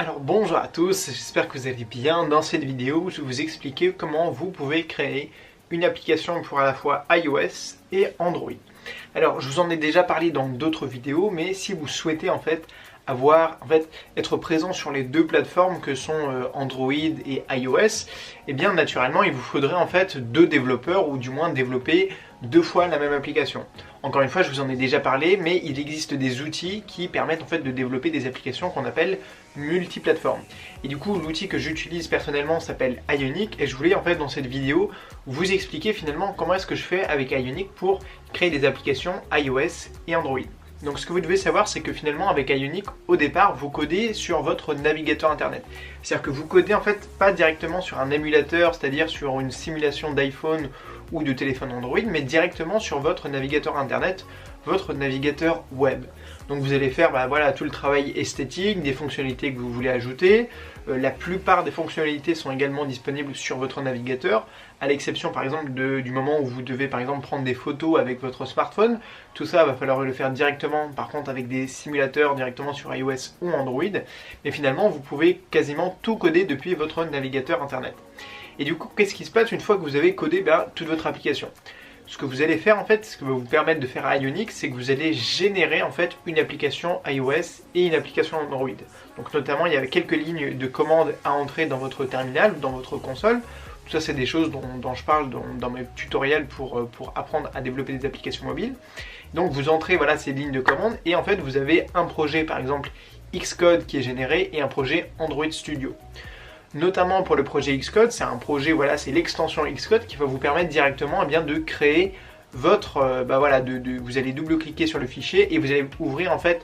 Alors bonjour à tous, j'espère que vous allez bien. Dans cette vidéo, je vais vous expliquer comment vous pouvez créer une application pour à la fois iOS et Android. Alors je vous en ai déjà parlé dans d'autres vidéos, mais si vous souhaitez être présent sur les deux plateformes que sont Android et iOS, et bien naturellement il vous faudrait en fait deux développeurs ou du moins développer deux fois la même application. Encore une fois, je vous en ai déjà parlé, mais il existe des outils qui permettent en fait de développer des applications qu'on appelle multiplateformes. Et du coup, l'outil que j'utilise personnellement s'appelle Ionic, et je voulais en fait dans cette vidéo vous expliquer finalement comment est-ce que je fais avec Ionic pour créer des applications iOS et Android. Donc ce que vous devez savoir, c'est que finalement avec Ionic, au départ, vous codez sur votre navigateur internet. C'est-à-dire que vous codez en fait pas directement sur un émulateur, c'est-à-dire sur une simulation d'iPhone ou de téléphone Android, mais directement sur votre navigateur internet, votre navigateur web. Donc vous allez faire tout le travail esthétique, des fonctionnalités que vous voulez ajouter. La plupart des fonctionnalités sont également disponibles sur votre navigateur, à l'exception par exemple du moment où vous devez par exemple prendre des photos avec votre smartphone. Tout ça va falloir le faire directement par contre avec des simulateurs directement sur iOS ou Android. Mais finalement vous pouvez quasiment tout coder depuis votre navigateur internet. Et du coup, qu'est-ce qui se passe une fois que vous avez codé toute votre application ? Ce que vous allez faire en fait, ce que va vous permettre de faire Ionic, c'est que vous allez générer en fait une application iOS et une application Android. Donc notamment, il y a quelques lignes de commande à entrer dans votre terminal ou dans votre console. Tout ça, c'est des choses dont je parle dans mes tutoriels pour apprendre à développer des applications mobiles. Donc vous entrez ces lignes de commande et en fait, vous avez un projet par exemple Xcode qui est généré et un projet Android Studio. Notamment pour le projet Xcode, c'est un projet, c'est l'extension Xcode qui va vous permettre directement de créer votre, vous allez double-cliquer sur le fichier et vous allez ouvrir en fait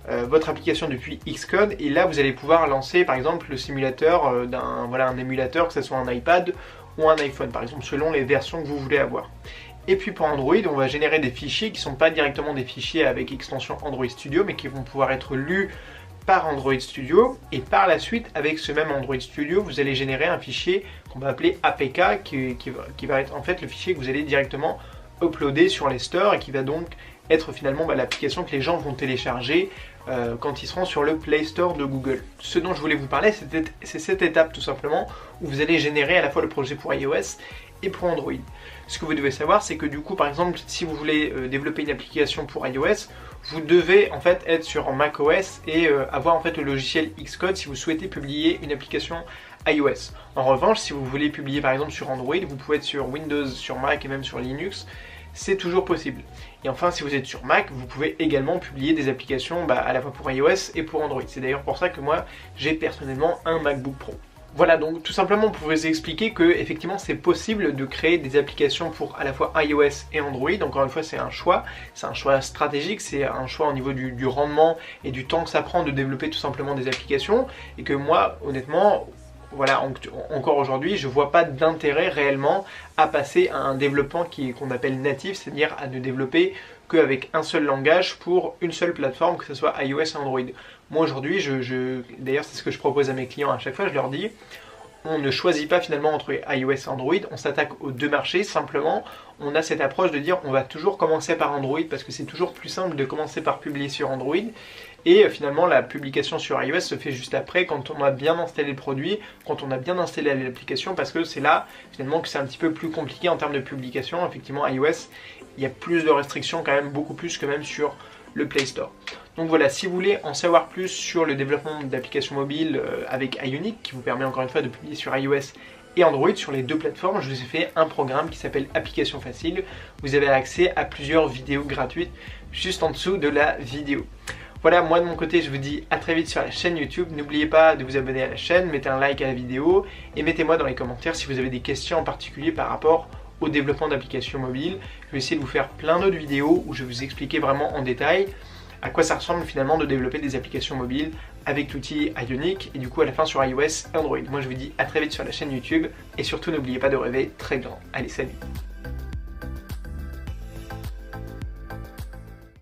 votre application depuis Xcode et là vous allez pouvoir lancer par exemple le simulateur un émulateur, que ce soit un iPad ou un iPhone par exemple, selon les versions que vous voulez avoir. Et puis pour Android, on va générer des fichiers qui ne sont pas directement des fichiers avec extension Android Studio, mais qui vont pouvoir être lus par Android Studio, et par la suite avec ce même Android Studio vous allez générer un fichier qu'on va appeler APK qui va être en fait le fichier que vous allez directement uploader sur les stores et qui va donc être finalement l'application que les gens vont télécharger quand ils seront sur le Play Store de Google. Ce dont je voulais vous parler, c'est cette étape tout simplement où vous allez générer à la fois le projet pour iOS et pour Android. Ce que vous devez savoir, c'est que du coup, par exemple, si vous voulez développer une application pour iOS, vous devez en fait être sur macOS et avoir en fait le logiciel Xcode si vous souhaitez publier une application iOS. En revanche, si vous voulez publier par exemple sur Android, vous pouvez être sur Windows, sur Mac et même sur Linux. C'est toujours possible. Et enfin, si vous êtes sur Mac, vous pouvez également publier des applications à la fois pour iOS et pour Android. C'est d'ailleurs pour ça que moi, j'ai personnellement un MacBook Pro. Voilà, donc tout simplement pour vous expliquer que effectivement c'est possible de créer des applications pour à la fois iOS et Android. Encore une fois, c'est un choix stratégique, c'est un choix au niveau du rendement et du temps que ça prend de développer tout simplement des applications. Et que moi, honnêtement, encore aujourd'hui, je vois pas d'intérêt réellement à passer à un développement qu'on appelle natif, c'est-à-dire à ne développer qu'avec un seul langage pour une seule plateforme, que ce soit iOS et Android. Moi aujourd'hui, d'ailleurs c'est ce que je propose à mes clients à chaque fois, je leur dis, on ne choisit pas finalement entre iOS et Android, on s'attaque aux deux marchés, simplement on a cette approche de dire on va toujours commencer par Android parce que c'est toujours plus simple de commencer par publier sur Android. Et finalement, la publication sur iOS se fait juste après, quand on a bien installé le produit, quand on a bien installé l'application, parce que c'est là, finalement, que c'est un petit peu plus compliqué en termes de publication. Effectivement, iOS, il y a plus de restrictions quand même, beaucoup plus que même sur le Play Store. Donc voilà, si vous voulez en savoir plus sur le développement d'applications mobiles avec Ionic, qui vous permet encore une fois de publier sur iOS et Android sur les deux plateformes, je vous ai fait un programme qui s'appelle Application Facile. Vous avez accès à plusieurs vidéos gratuites juste en dessous de la vidéo. Voilà, moi de mon côté, je vous dis à très vite sur la chaîne YouTube. N'oubliez pas de vous abonner à la chaîne, mettez un like à la vidéo et mettez-moi dans les commentaires si vous avez des questions en particulier par rapport au développement d'applications mobiles. Je vais essayer de vous faire plein d'autres vidéos où je vais vous expliquer vraiment en détail à quoi ça ressemble finalement de développer des applications mobiles avec l'outil Ionic et du coup à la fin sur iOS et Android. Moi je vous dis à très vite sur la chaîne YouTube et surtout n'oubliez pas de rêver très grand. Allez, salut!